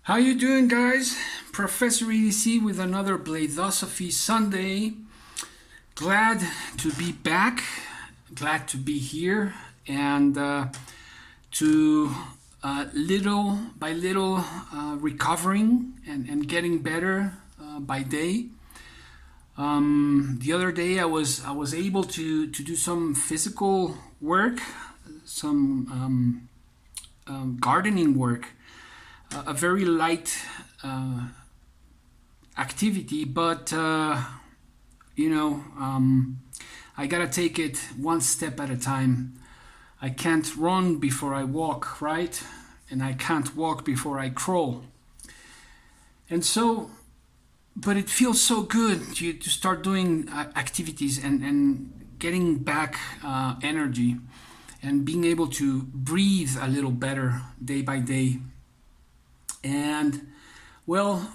How you doing, guys? Professor EDC with another BLADE-OSOPHY Sunday. Glad to be back. Glad to be here and to little by little recovering and getting better by day. The other day I was able to do some physical work, some gardening work, a very light activity, but I gotta take it one step at a time. I can't run before I walk, right? And I can't walk before I crawl. And so, but it feels so good to start doing activities and getting back energy and being able to breathe a little better day by day. And well,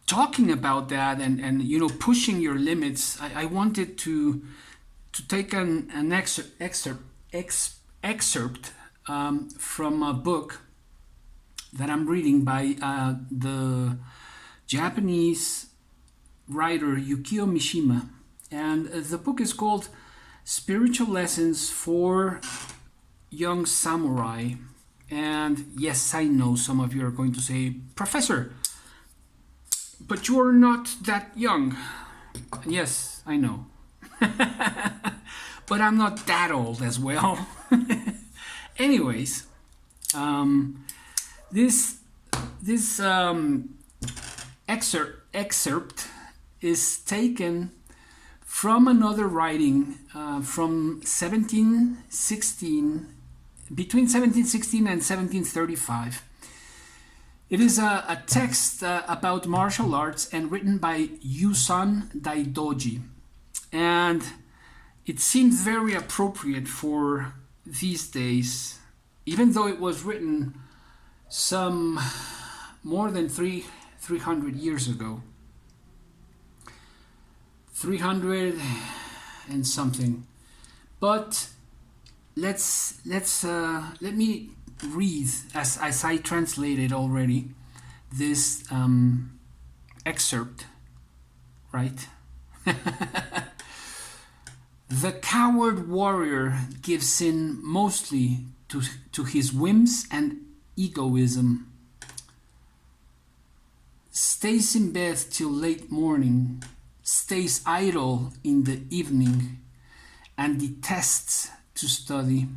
talking about that and pushing your limits, I wanted to take an excerpt from a book that I'm reading by the Japanese writer Yukio Mishima. And the book is called Spiritual Lessons for Young Samurai. And yes, I know some of you are going to say, Professor, but you're not that young. Yes, I know. But I'm not that old as well. Anyways, this excerpt is taken from another writing from 1716, between 1716 and 1735. It is a text about martial arts and written by Yusan Daidoji. And it seems very appropriate for these days, even though it was written some more than 300 years ago. 300 and something. But let me read, as I translated already, this excerpt, right? The coward warrior gives in mostly to his whims and egoism, stays in bed till late morning, stays idle in the evening, and detests to study.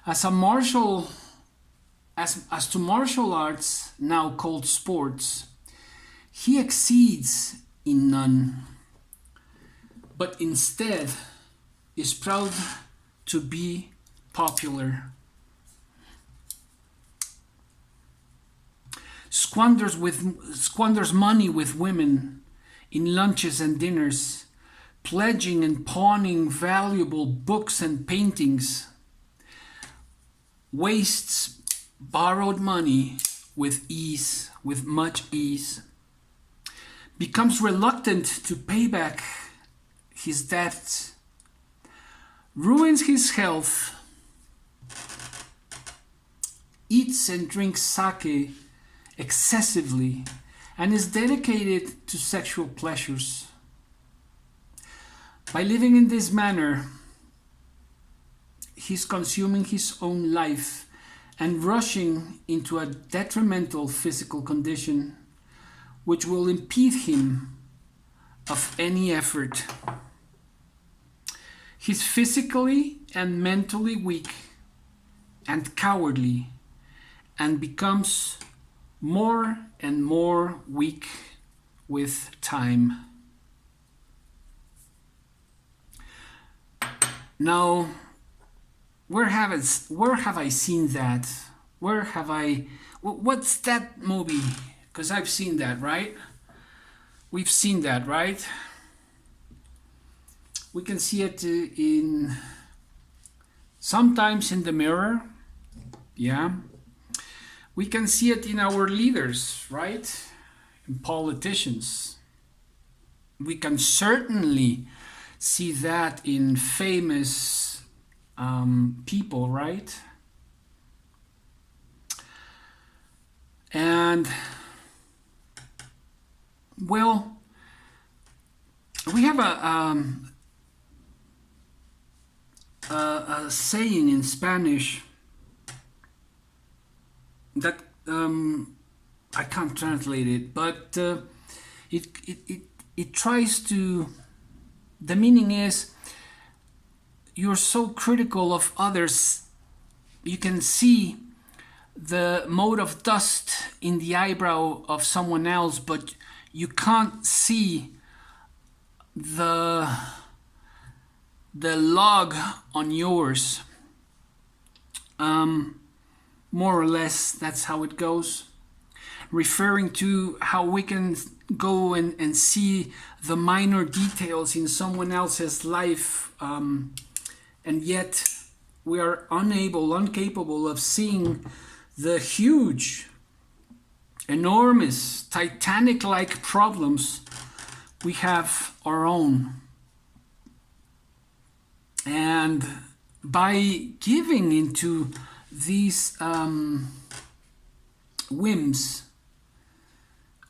As to martial arts, now called sports, he exceeds in none, but instead is proud to be popular. Squanders money with women in lunches and dinners, pledging and pawning valuable books and paintings, wastes borrowed money with ease, with much ease, becomes reluctant to pay back his debts, ruins his health, eats and drinks sake excessively, and is dedicated to sexual pleasures. By living in this manner, he's consuming his own life and rushing into a detrimental physical condition which will impede him of any effort. He's physically and mentally weak and cowardly, and becomes more and more weak with time. Now, where have I seen that? What's that movie? Because I've seen that, right? We've seen that, right? We can see it sometimes in the mirror, yeah. We can see it in our leaders, right? In politicians. We can certainly see that in famous people, right? And well, we have a saying in Spanish that I can't translate it, but it tries to. The meaning is, you're so critical of others, you can see the mote of dust in the eyebrow of someone else, but you can't see the log on yours. More or less, that's how it goes. Referring to how we can go and see the minor details in someone else's life, and yet we are incapable of seeing the huge, enormous, Titanic-like problems we have our own. And by giving into these whims,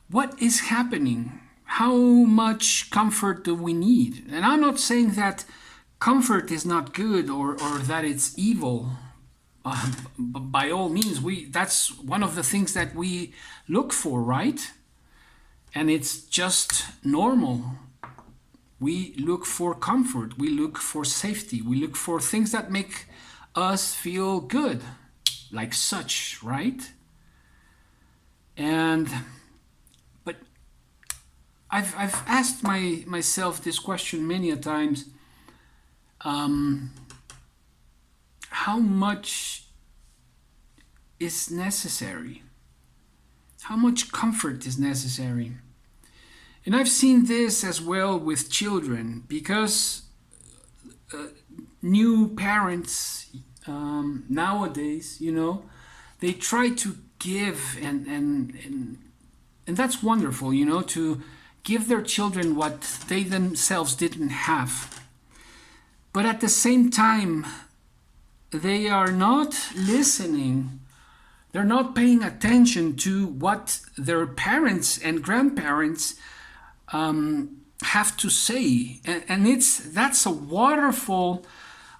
what is happening? How much comfort do we need? And I'm not saying that comfort is not good or that it's evil. By all means, that's one of the things that we look for, right? And it's just normal. We look for comfort, we look for safety, we look for things that make us feel good, like such, right? But I've asked myself this question many a times. How much is necessary? How much comfort is necessary? And I've seen this as well with children, because new parents nowadays, they try to give and that's wonderful, to give their children what they themselves didn't have. But at the same time, they are not listening. They're not paying attention to what their parents and grandparents have to say. And that's a waterfall,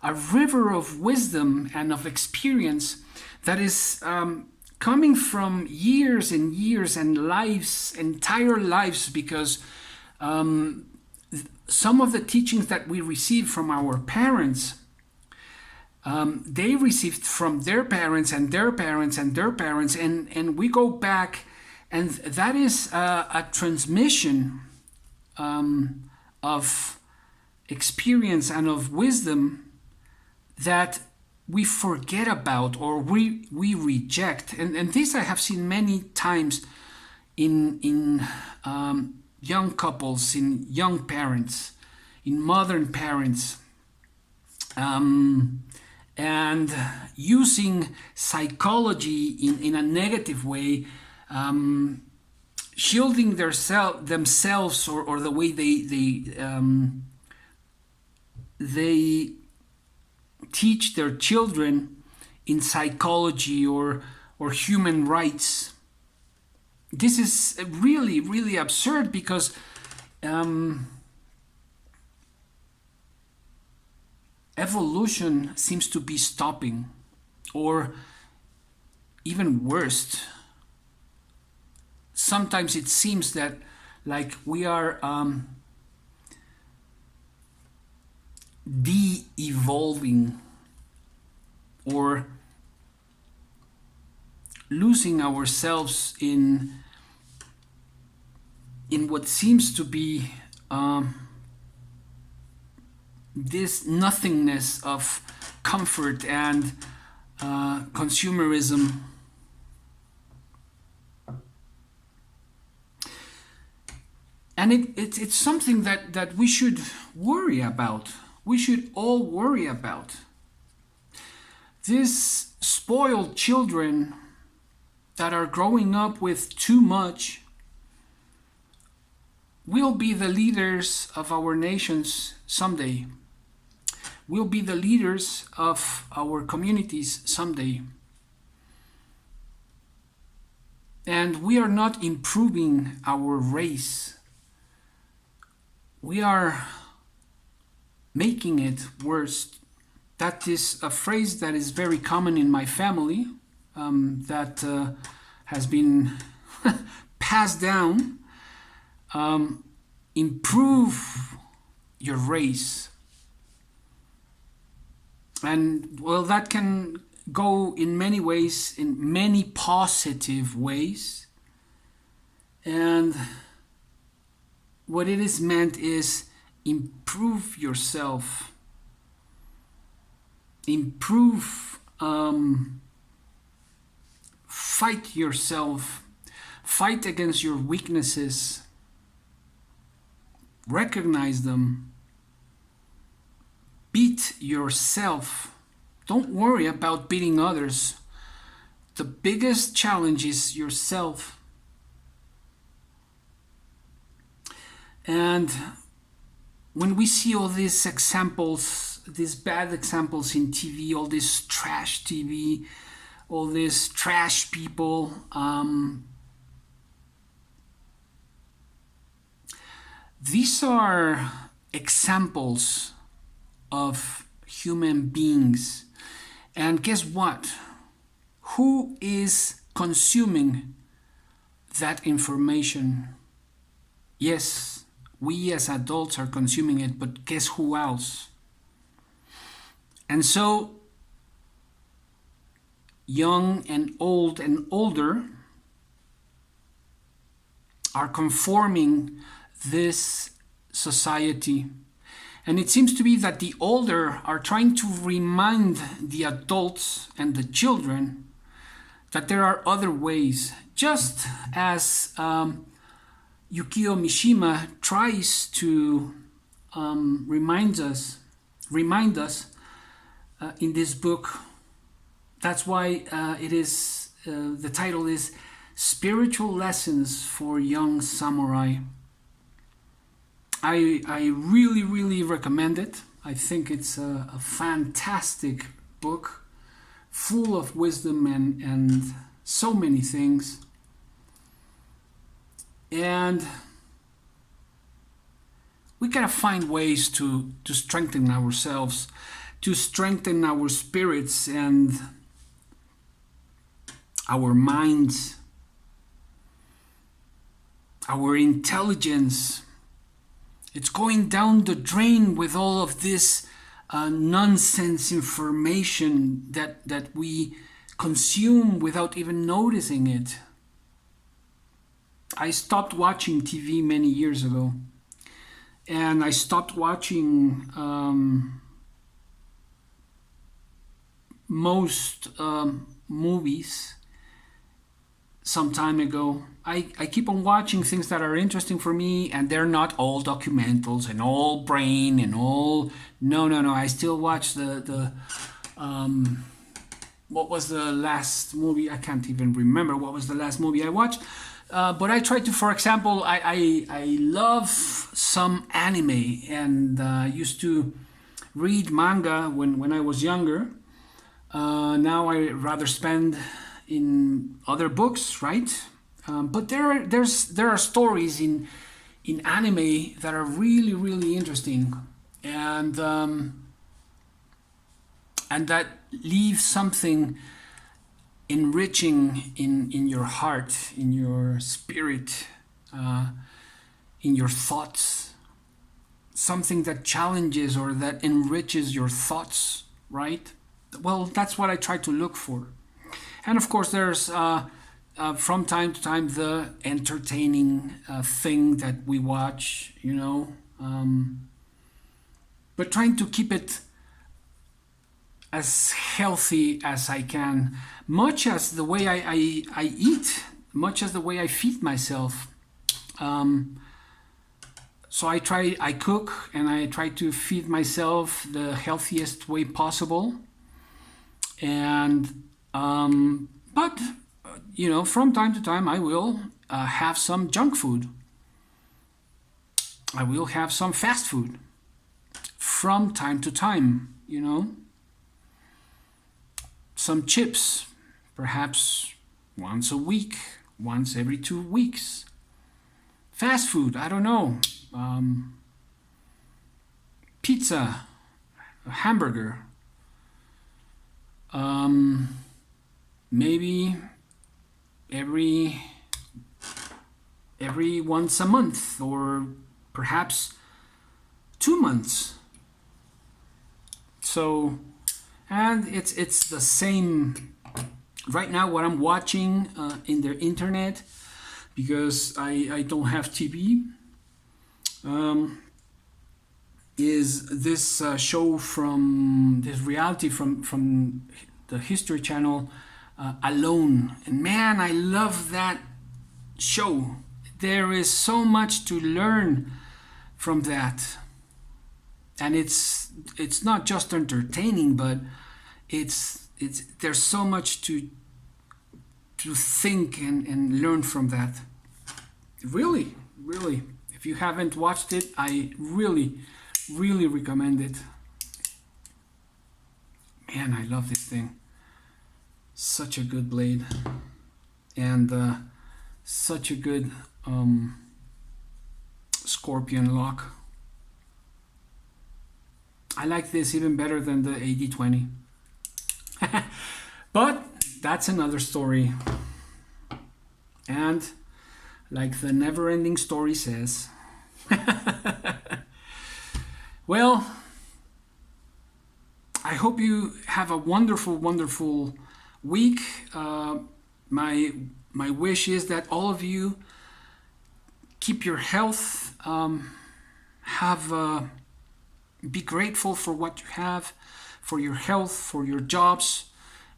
a river of wisdom and of experience that is coming from years and years and lives, entire lives, because some of the teachings that we receive from our parents, they received from their parents and their parents and their parents, and we go back, and that is a transmission of experience and of wisdom that we forget about or we reject. And this I have seen many times in young couples, in young parents, in modern parents, and using psychology in a negative way, shielding themselves or the way they teach their children in psychology or human rights. This is really, really absurd, because evolution seems to be stopping, or even worse, sometimes it seems that like we are de-evolving or losing ourselves in what seems to be this nothingness of comfort and consumerism. And it's something that we should worry about. We should all worry about. These spoiled children that are growing up with too much will be the leaders of our nations someday. Will be the leaders of our communities someday. And we are not improving our race. We are making it worse. That is a phrase that is very common in my family, that has been passed down. Improve your race. And well, that can go in many ways, in many positive ways. And what it is meant is improve yourself. Improve, fight yourself. Fight against your weaknesses. Recognize them. Beat yourself. Don't worry about beating others. The biggest challenge is yourself. And when we see all these examples, these bad examples in TV, all this trash TV, all these trash people, these are examples of human beings. And guess what? Who is consuming that information? Yes, we as adults are consuming it, but guess who else? And so, young and old and older are conforming this society. And it seems to be that the older are trying to remind the adults and the children that there are other ways. Just as Yukio Mishima tries to remind us in this book. That's why the title is Spiritual Lessons for Young Samurai. I really, really recommend it. I think it's a fantastic book, full of wisdom and so many things. And we gotta find ways to strengthen ourselves, to strengthen our spirits and our minds, our intelligence. It's going down the drain with all of this nonsense information that we consume without even noticing it. I stopped watching TV many years ago, and I stopped watching most movies some time ago. I keep on watching things that are interesting for me, and they're not all documentals and all brain and all. No. I still watch the what was the last movie? I can't even remember what was the last movie I watched. But I try to, for example, I love some anime, and used to read manga when I was younger. Now I rather spend in other books, right? But there are stories in anime that are really, really interesting, and that leave something enriching in your heart, in your spirit, in your thoughts. Something that challenges or that enriches your thoughts, right? Well, that's what I try to look for. And of course, there's from time to time the entertaining thing that we watch, but trying to keep it as healthy as I can, much as the way I eat, much as the way I feed myself. So I cook and I try to feed myself the healthiest way possible. And but from time to time I will have some junk food. I will have some fast food from time to time, some chips, perhaps once a week once every 2 weeks. Fast food, I don't know. Pizza, a hamburger. Maybe every once a month, or perhaps 2 months. So, and it's the same right now. What I'm watching in the internet, because I don't have TV, is this show from this reality from the History Channel, Alone. And man, I love that show. There is so much to learn from that, and it's not just entertaining, but it's there's so much to think and learn from that. Really, if you haven't watched it, I really recommend it. Man, I love this thing. Such a good blade, and such a good scorpion lock. I like this even better than the AD20. But that's another story. And like the never-ending story says, well, I hope you have a wonderful week. My wish is that all of you keep your health, be grateful for what you have, for your health, for your jobs,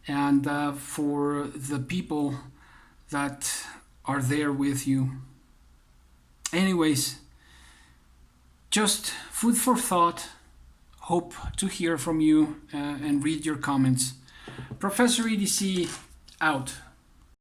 and for the people that are there with you. Anyways, just food for thought. Hope to hear from you and read your comments. Professor EDC out.